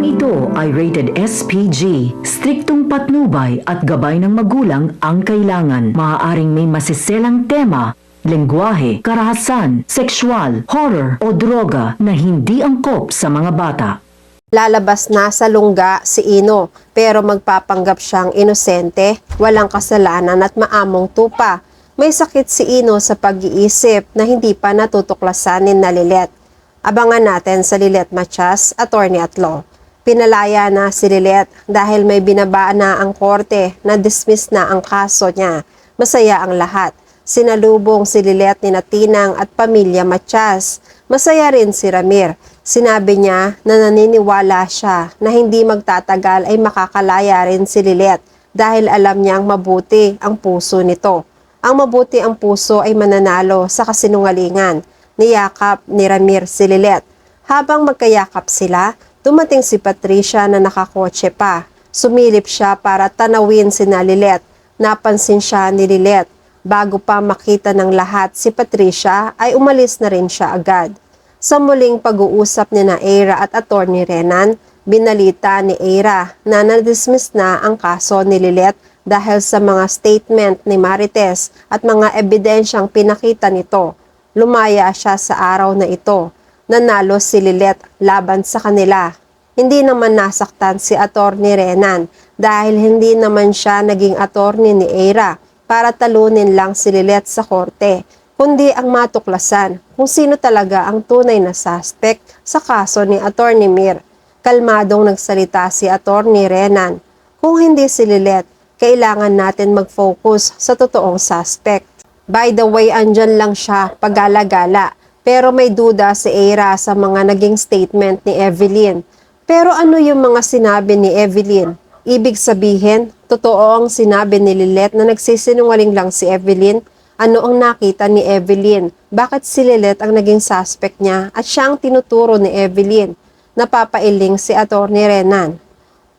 Ito ay rated SPG. Striktong patnubay at gabay ng magulang ang kailangan. Maaaring may masiselang tema, lengguwahe, karahasan, sexual, horror o droga na hindi angkop sa mga bata. Lalabas na sa lungga si Ino pero magpapanggap siyang inosente, walang kasalanan at maamong tupa. May sakit si Ino sa pag-iisip na hindi pa natutuklasan ni Lilet. Abangan natin sa Lilet Matias, attorney at law. Pinalaya na si Lilet dahil may binabaan na ang korte na dismiss na ang kaso niya. Masaya ang lahat. Sinalubong si Lilet ni Tinang at pamilya Matias. Masaya rin si Ramir. Sinabi niya na naniniwala siya na hindi magtatagal ay makakalaya rin si Lilet dahil alam niyang mabuti ang puso nito. Ang mabuti ang puso ay mananalo sa kasinungalingan. Niyakap ni Ramir si Lilet. Habang magkayakap sila, dumating si Patricia na nakakotse pa. Sumilip siya para tanawin si Lilet. Napansin siya ni Lilet. Bago pa makita ng lahat si Patricia ay umalis na rin siya agad. Sa muling pag-uusap ni Eira at Attorney Renan, binalita ni Eira na na-dismiss na ang kaso ni Lilet dahil sa mga statement ni Marites at mga ebidensyang pinakita nito. Lumaya siya sa araw na ito. Nanalo si Lilet laban sa kanila. Hindi naman nasaktan si Attorney Renan dahil hindi naman siya naging attorney ni Eira para talunin lang si Lilet sa korte, kundi ang matuklasan kung sino talaga ang tunay na suspect sa kaso ni Attorney Mir. Kalmadong nagsalita si Attorney Renan. Kung hindi si Lilet, kailangan natin mag-focus sa totoong suspect. By the way, andyan lang siya pagala-gala. Pero may duda si Eira sa mga naging statement ni Evelyn. Pero ano yung mga sinabi ni Evelyn? Ibig sabihin, totoo ang sinabi ni Lilet na nagsisinungaling lang si Evelyn? Ano ang nakita ni Evelyn? Bakit si Lilet ang naging suspect niya at siya ang tinuturo ni Evelyn? Napapailing si Attorney Renan.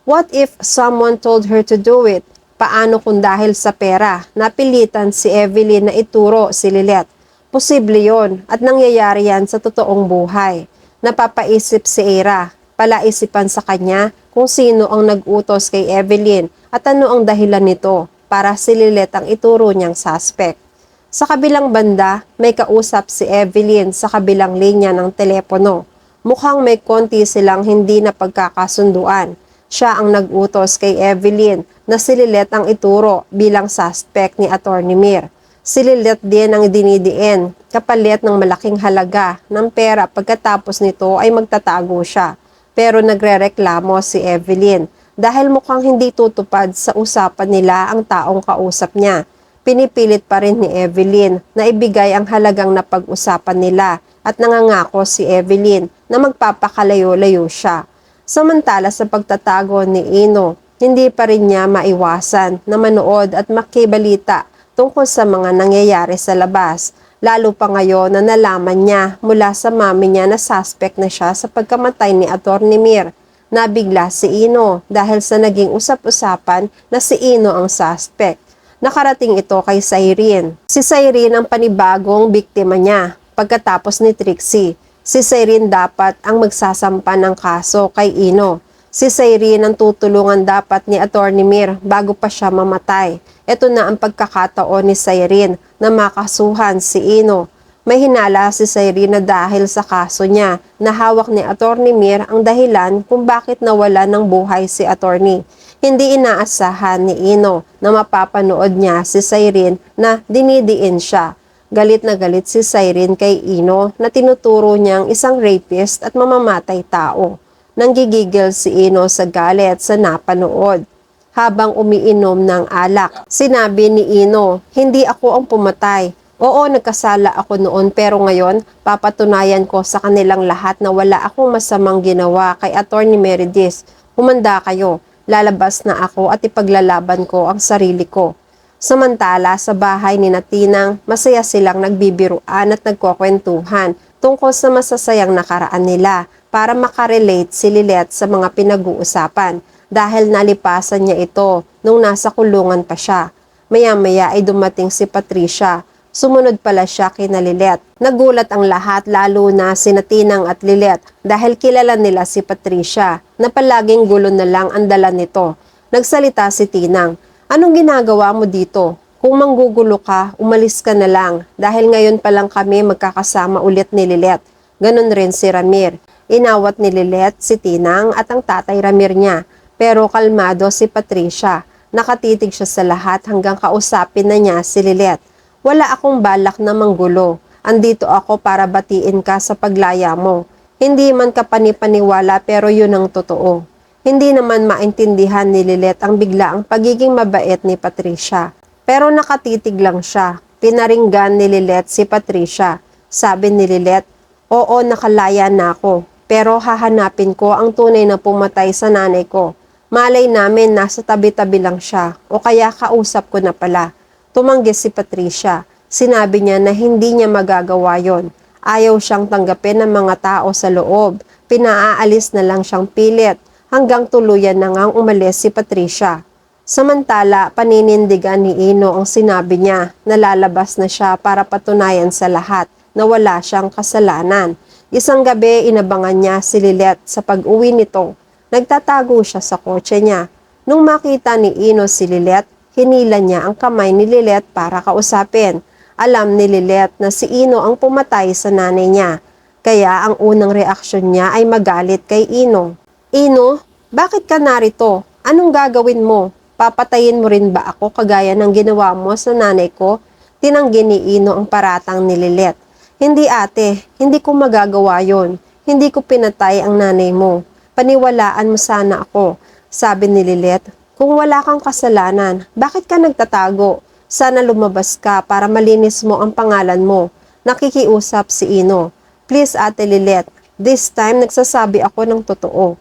What if someone told her to do it? Paano kung dahil sa pera, napilitan si Evelyn na ituro si Lilet? Posible yon at nangyayari yan sa totoong buhay. Napapaisip si Eira, palaisipan sa kanya kung sino ang nag-utos kay Evelyn at ano ang dahilan nito para si Lilet ang ituro niyang suspect. Sa kabilang banda, may kausap si Evelyn sa kabilang linya ng telepono. Mukhang may konti silang hindi na pagkakasunduan. Siya ang nag-utos kay Evelyn na si Lilet ang ituro bilang suspect ni Attorney Mir. Si Lilet din ang dinidiin kapalit ng malaking halaga ng pera pagkatapos nito ay magtatago siya. Pero nagrereklamo si Evelyn dahil mukhang hindi tutupad sa usapan nila ang taong kausap niya. Pinipilit pa rin ni Evelyn na ibigay ang halagang napag-usapan nila at nangangako si Evelyn na magpapakalayo-layo siya. Samantala sa pagtatago ni Ino, hindi pa rin niya maiwasan na manood at makibalita tungkol sa mga nangyayari sa labas. Lalo pa ngayon na nalaman niya mula sa mami niya na suspect na siya sa pagkamatay ni Attorney Mir. Nabigla si Ino dahil sa naging usap-usapan na si Ino ang suspect. Nakarating ito kay Cyrene. Si Cyrene ang panibagong biktima niya pagkatapos ni Trixie. Si Cyrene dapat ang magsasampa ng kaso kay Ino. Si Cyrene ang tutulungan dapat ni Attorney Mir bago pa siya mamatay. Ito na ang pagkakataon ni Cyrene na makasuhan si Ino. May hinala si Cyrene na dahil sa kaso niya na hawak ni Attorney Mir ang dahilan kung bakit nawala ng buhay si Attorney. Hindi inaasahan ni Ino na mapapanood niya si Cyrene na dinidiin siya. Galit na galit si Cyrene kay Ino na tinuturo niyang isang rapist at mamamatay tao. Nanggigigil si Ino sa galit sa napanood. Habang umiinom ng alak, sinabi ni Ino, hindi ako ang pumatay. Oo, nagkasala ako noon pero ngayon, papatunayan ko sa kanilang lahat na wala akong masamang ginawa kay Attorney Meredith. Humanda kayo, lalabas na ako at ipaglalaban ko ang sarili ko. Samantala, sa bahay ni Tinang, masaya silang nagbibiruan at nagkukwentuhan tungkol sa masasayang nakaraan nila para makarelate si Lilet sa mga pinag-uusapan dahil nalipasan niya ito nung nasa kulungan pa siya. Maya-maya ay dumating si Patricia. Sumunod pala siya kina Lilet. Nagulat ang lahat lalo na sina Tinang at Lilet dahil kilala nila si Patricia na palaging gulo na lang ang dala nito. Nagsalita si Tinang, "Anong ginagawa mo dito? Kung manggugulo ka, umalis ka na lang dahil ngayon pa lang kami magkakasama ulit ni Lilet." Ganon rin si Ramir. Inawat ni Lilet si Tinang at ang tatay Ramir niya. Pero kalmado si Patricia. Nakatitig siya sa lahat hanggang kausapin na niya si Lilet. "Wala akong balak na manggulo. Andito ako para batiin ka sa paglaya mo. Hindi man ka panipaniwala pero yun ang totoo." Hindi naman maintindihan ni Lilet ang biglaang pagiging mabait ni Patricia. Pero nakatitig lang siya. Pinaringgan ni Lilet si Patricia. Sabi ni Lilet, "Oo, nakalaya na ako. Pero hahanapin ko ang tunay na pumatay sa nanay ko. Malay namin nasa tabi-tabi lang siya o kaya kausap ko na pala." Tumanggi si Patricia. Sinabi niya na hindi niya magagawa yon. Ayaw siyang tanggapin ng mga tao sa loob. Pinaaalis na lang siyang pilit hanggang tuluyan na ngang umalis si Patricia. Samantala, paninindigan ni Ino ang sinabi niya na lalabas na siya para patunayan sa lahat na wala siyang kasalanan. Isang gabi, inabangan niya si Lilet sa pag-uwi nito. Nagtatago siya sa kotse niya. Nung makita ni Ino si Lilet, hinila niya ang kamay ni Lilet para kausapin. Alam ni Lilet na si Ino ang pumatay sa nanay niya. Kaya ang unang reaksyon niya ay magalit kay Ino. "Ino, bakit ka narito? Anong gagawin mo? Papatayin mo rin ba ako kagaya ng ginawa mo sa nanay ko?" Tinanggi ni Ino ang paratang ni Lilet. "Hindi ate, hindi ko magagawa yon. Hindi ko pinatay ang nanay mo. Paniwalaan mo sana ako." Sabi ni Lilet, "Kung wala kang kasalanan, bakit ka nagtatago? Sana lumabas ka para malinis mo ang pangalan mo." Nakikiusap si Ino. "Please ate Lilet, this time nagsasabi ako ng totoo."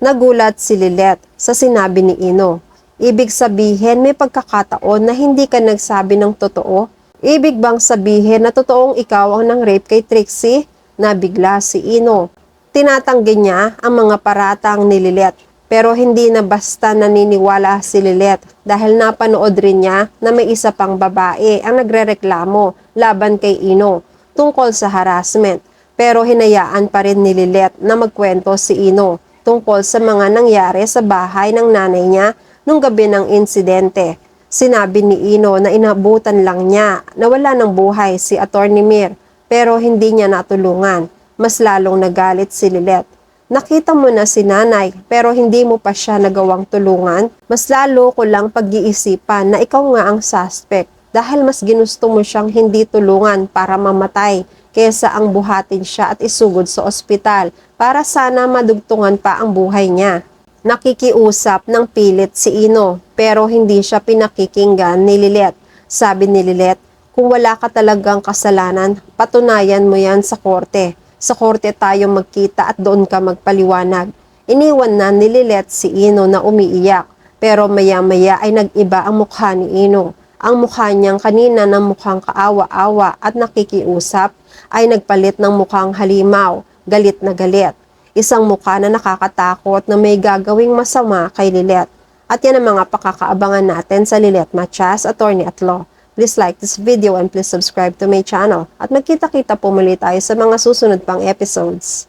Nagulat si Lilet sa sinabi ni Ino. Ibig sabihin may pagkakataon na hindi ka nagsabi ng totoo? Ibig bang sabihin na totoong ikaw ang nang-rape kay Trixie? Nabigla si Ino. Tinatanggi niya ang mga paratang ni Lilet. Pero hindi na basta naniniwala si Lilet dahil napanood rin niya na may isa pang babae ang nagrereklamo laban kay Ino tungkol sa harassment. Pero hinayaan pa rin ni Lilet na magkwento si Ino tungkol sa mga nangyari sa bahay ng nanay niya nung gabi ng insidente. Sinabi ni Ino na inabutan lang niya na wala ng buhay si Attorney Mir pero hindi niya natulungan. Mas lalong nagalit si Lilet. "Nakita mo na si nanay pero hindi mo pa siya nagawang tulungan. Mas lalo ko lang pag-iisipan na ikaw nga ang suspect dahil mas ginusto mo siyang hindi tulungan para mamatay kaysa ang buhatin siya at isugod sa ospital para sana madugtungan pa ang buhay niya." Nakikiusap ng pilit si Ino pero hindi siya pinakikinggan ni Lilet. Sabi ni Lilet, "Kung wala ka talagang kasalanan, patunayan mo yan sa korte. Sa korte tayo magkita at doon ka magpaliwanag." Iniwan na ni Lilet si Ino na umiiyak pero maya-maya ay nag-iba ang mukha ni Ino. Ang mukha niyang kanina na mukhang kaawa-awa at nakikiusap ay nagpalit ng mukhang halimaw, galit na galit. Isang mukha na nakakatakot na may gagawing masama kay Lilet. At yan ang mga pakakaabangan natin sa Lilet Matias, Attorney at Law. Please like this video and please subscribe to my channel. At magkita-kita po muli tayo sa mga susunod pang episodes.